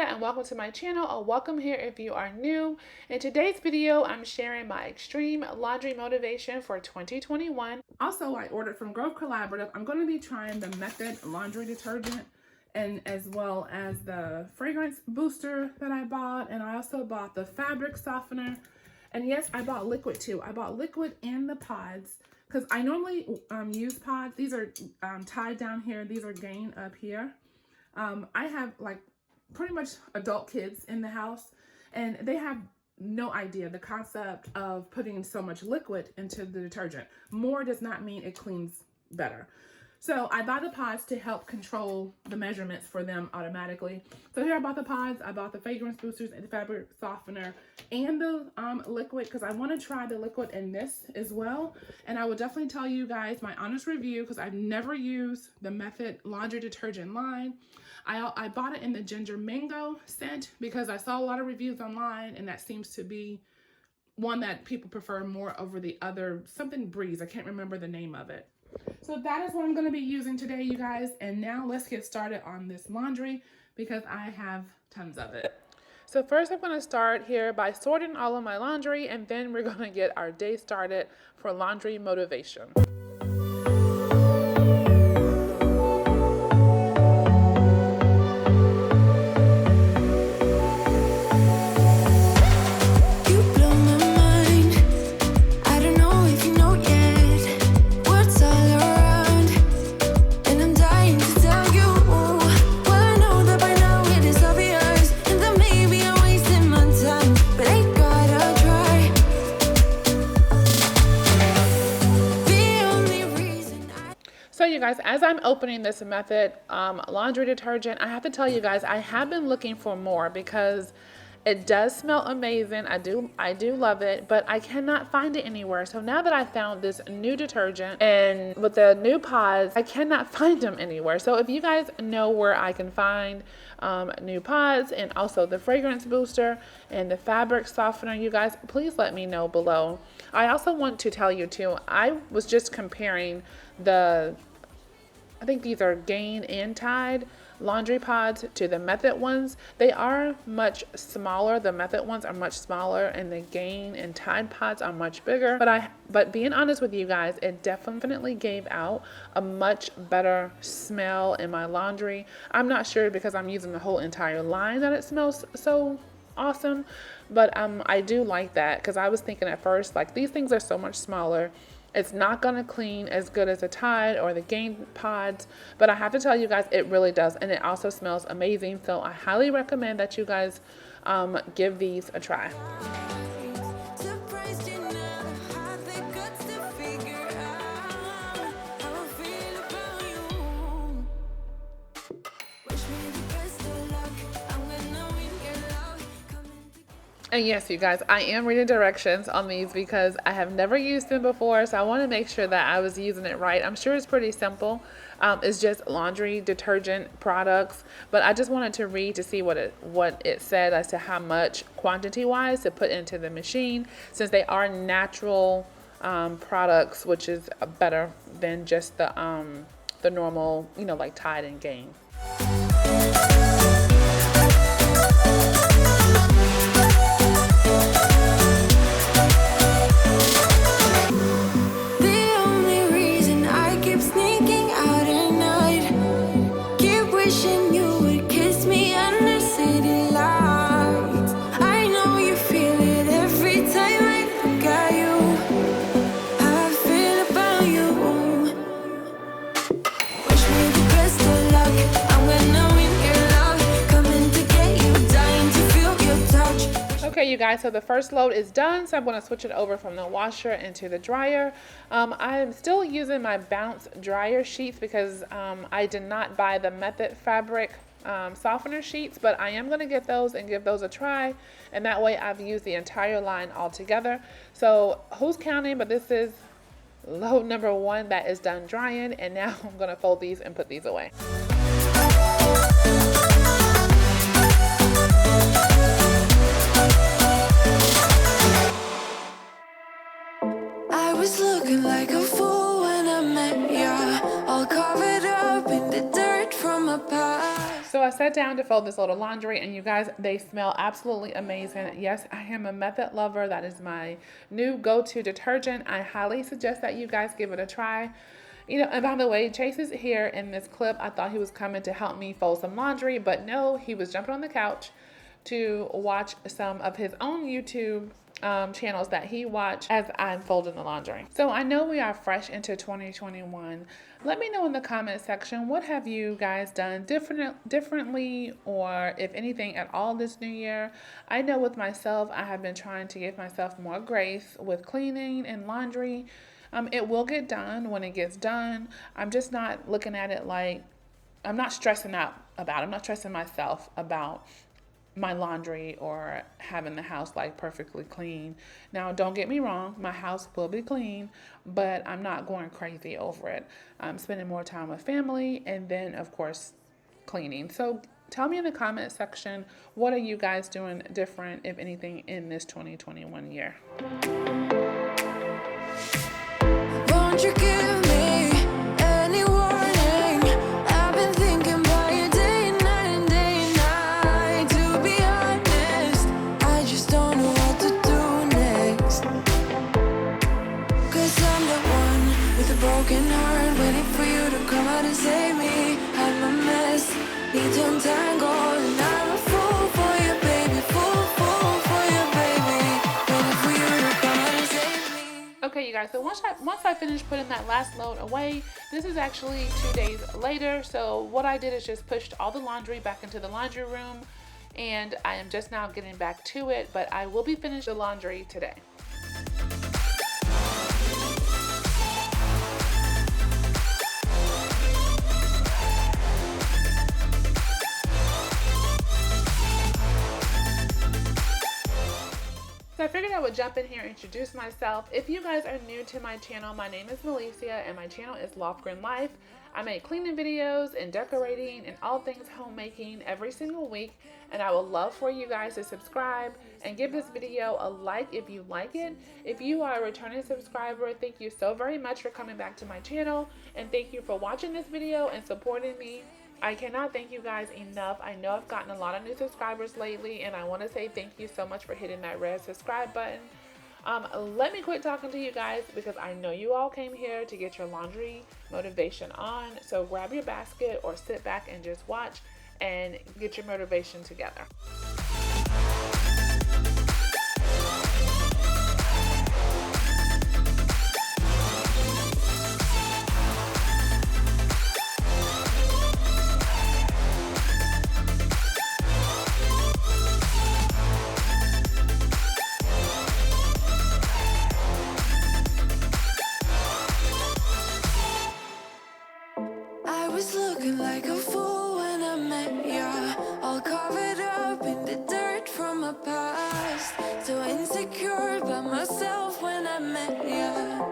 and welcome to my channel, or welcome here if you are new. In today's video, I'm sharing my extreme laundry motivation for 2021. Also, I ordered from Grove Collaborative. I'm going to be trying the Method laundry detergent and as well as the fragrance booster that I bought, and I also bought the fabric softener. And yes, I bought liquid too. I bought liquid and the pods because I normally use pods. These are tied down here. These are Gain up here. I have like pretty much adult kids in the house, and they have no idea the concept of putting so much liquid into the detergent. More does not mean it cleans better. So I bought the pods to help control the measurements for them automatically. So here I bought the pods, I bought the fragrance boosters and the fabric softener and the liquid because I want to try the liquid in this as well. And I will definitely tell you guys my honest review because I've never used the Method laundry detergent line. I bought it in the ginger mango scent because I saw a lot of reviews online, and that seems to be one that people prefer more over the other, something Breeze. I can't remember the name of it. So that is what I'm going to be using today, you guys. And now let's get started on this laundry because I have tons of it. So first I'm going to start here by sorting all of my laundry, and then we're going to get our day started for laundry motivation. So you guys, as I'm opening this Method laundry detergent, I have to tell you guys, I have been looking for more because it does smell amazing. I do love it, but I cannot find it anywhere. So now that I found this new detergent and with the new pods, I cannot find them anywhere. So if you guys know where I can find new pods and also the fragrance booster and the fabric softener, you guys, please let me know below. I also want to tell you too, I was just comparing I think these are Gain and Tide laundry pods to the Method ones. They are much smaller. The Method ones are much smaller, and the Gain and Tide pods are much bigger. But being honest with you guys, it definitely gave out a much better smell in my laundry. I'm not sure because I'm using the whole entire line that it smells so awesome, but I do like that because I was thinking at first, like, these things are so much smaller. It's not going to clean as good as the Tide or the Gain pods, but I have to tell you guys, it really does, and it also smells amazing. So I highly recommend that you guys give these a try. And yes, you guys, I am reading directions on these because I have never used them before, so I want to make sure that I was using it right. I'm sure it's pretty simple. It's just laundry detergent products, but I just wanted to read to see what it said as to how much quantity-wise to put into the machine, since they are natural products, which is better than just the normal, like Tide and Gain. Okay, you guys, so the first load is done, so I'm going to switch it over from the washer into the dryer. I'm still using my Bounce dryer sheets because I did not buy the Method fabric softener sheets, but I am going to get those and give those a try, and that way I've used the entire line all together. So who's counting, but this is load number 1 that is done drying, and now I'm going to fold these and put these away. I was looking like a fool when I met ya, all covered up in the dirt from a my past. So I sat down to fold this load of laundry, and you guys, they smell absolutely amazing. Yes, I am a method lover. That is my new go-to detergent. I highly suggest that you guys give it a try. You know, and by the way, Chase is here in this clip. I thought he was coming to help me fold some laundry, but no, he was jumping on the couch to watch some of his own YouTube channels that he watched as I'm folding the laundry. So I know we are fresh into 2021. Let me know in the comment section, what have you guys done differently, or if anything at all this new year? I know with myself, I have been trying to give myself more grace with cleaning and laundry. It will get done when it gets done. I'm just not looking at it like, I'm not stressing out about it. I'm not stressing myself about my laundry or having the house like perfectly clean. Now, don't get me wrong, my house will be clean, but I'm not going crazy over it. I'm spending more time with family, and then of course cleaning. So tell me in the comment section, what are you guys doing different, if anything, in this 2021 year? Won't you give me any warning? I've been thinking about you day and night and day and night. To be honest, I just don't know what to do next. 'Cause I'm the one with a broken heart, waiting for you to come out and save me. I'm a mess, need to untangle, and I'm a fool for you, baby. Fool for you, baby. Waiting for you to come out and save me. Okay, you guys, so once I finished putting that last load away, this is actually 2 days later. So what I did is just pushed all the laundry back into the laundry room, and I am just now getting back to it, but I will be finished the laundry today. So I figured I would jump in here and introduce myself. If you guys are new to my channel, my name is Melissa, and my channel is Lofgrenlife. I make cleaning videos and decorating and all things homemaking every single week, and I would love for you guys to subscribe and give this video a like if you like it. If you are a returning subscriber, thank you so very much for coming back to my channel, and thank you for watching this video and supporting me. I cannot thank you guys enough. I know I've gotten a lot of new subscribers lately, and I want to say thank you so much for hitting that red subscribe button. Let me quit talking to you guys, because I know you all came here to get your laundry motivation on. So grab your basket or sit back and just watch and get your motivation together. I was looking like a fool when I met ya, all covered up in the dirt from my past. So insecure about myself when I met ya.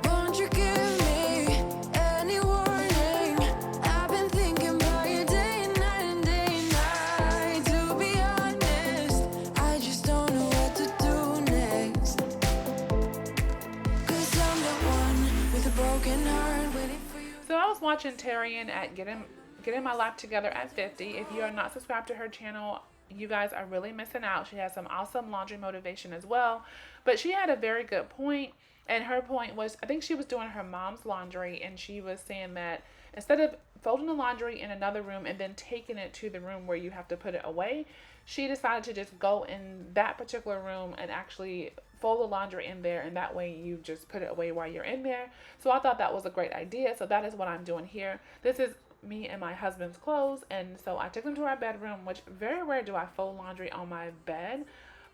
Won't you give me any warning? I've been thinking about you day and night and day and night. To be honest, I just don't know what to do next. 'Cause I'm the one with a broken heart, waiting for you. So I was watching Tyrion at Getting My Life Together at 50. If you are not subscribed to her channel, you guys are really missing out. She has some awesome laundry motivation as well. But she had a very good point. And her point was, I think she was doing her mom's laundry, and she was saying that instead of folding the laundry in another room and then taking it to the room where you have to put it away, she decided to just go in that particular room and actually fold the laundry in there, and that way you just put it away while you're in there. So I thought that was a great idea. So that is what I'm doing here. This is me and my husband's clothes, and so I took them to our bedroom, which very rare do I fold laundry on my bed.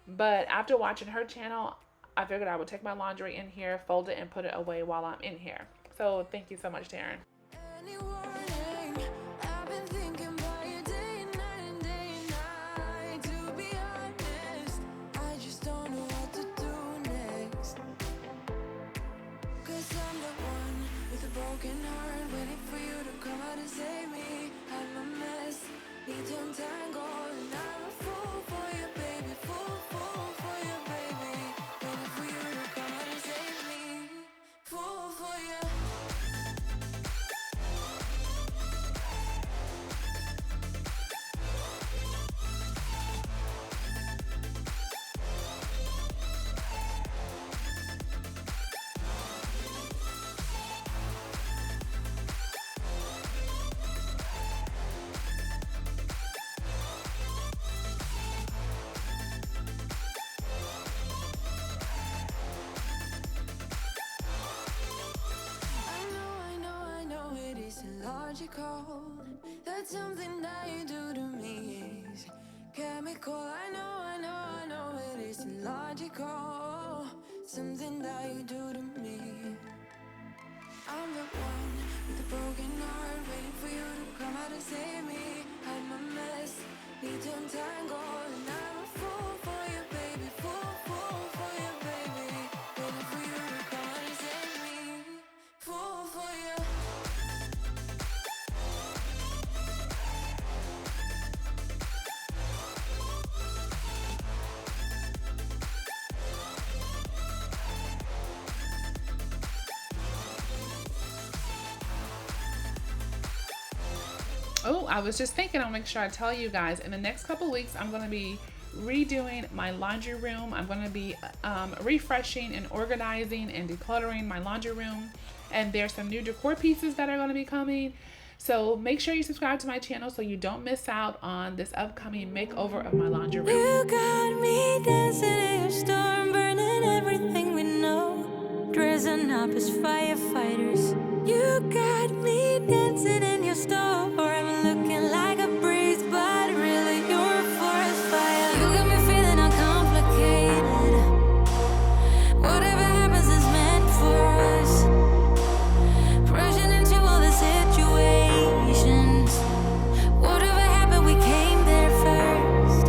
But after watching her channel, I figured I would take my laundry in here, fold it, and put it away while I'm in here. So thank you so much, Taryn. Any warning? I've been thinking about you day and night and day and night. To be honest, I just don't know what to do next. 'Cause I'm the one with a broken heart, waiting for you to come out and save me. I'm a mess, need to untangle, and I'm a fool for you, baby. Fool for you, baby. Waiting for you to come out and save me. Fool for you. illogical. That's something that you do to me is chemical. I know it is illogical. Something that you do to me. I'm the one with a broken heart, waiting for you to come out and save me. I'm a mess, need to untangle, and I'm a fool for you, baby. Fool for you, baby. Waiting for you to come out and save me. Fool for you. Oh, I was just thinking, I'll make sure I tell you guys, in the next couple weeks, I'm going to be redoing my laundry room. I'm going to be refreshing and organizing and decluttering my laundry room. And there's some new decor pieces that are going to be coming. So make sure you subscribe to my channel so you don't miss out on this upcoming makeover of my laundry room. You got me dancing in your storm, burning everything we know, dressing up as firefighters. You got me dancing in your storm, I'm looking like a breeze, but really you're a forest fire. You got me feeling uncomplicated. Whatever happens is meant for us. Rushing into all the situations. Whatever happened, we came there first.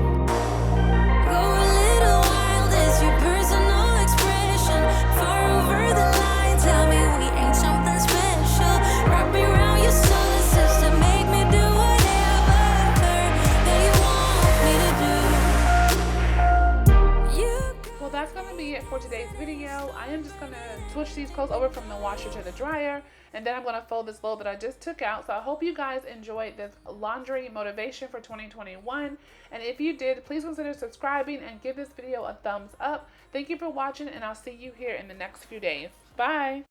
Go a little wild, it's your personal expression. Far over the line, tell me we ain't something special. Wrap me around your solar system, make me do whatever that you want me to do. Well, that's going to be it for today's video. I am just going to switch these clothes over from the washer to the dryer, and then I'm going to fold this load that I just took out. So I hope you guys enjoyed this laundry motivation for 2021. And if you did, please consider subscribing and give this video a thumbs up. Thank you for watching, and I'll see you here in the next few days. Bye.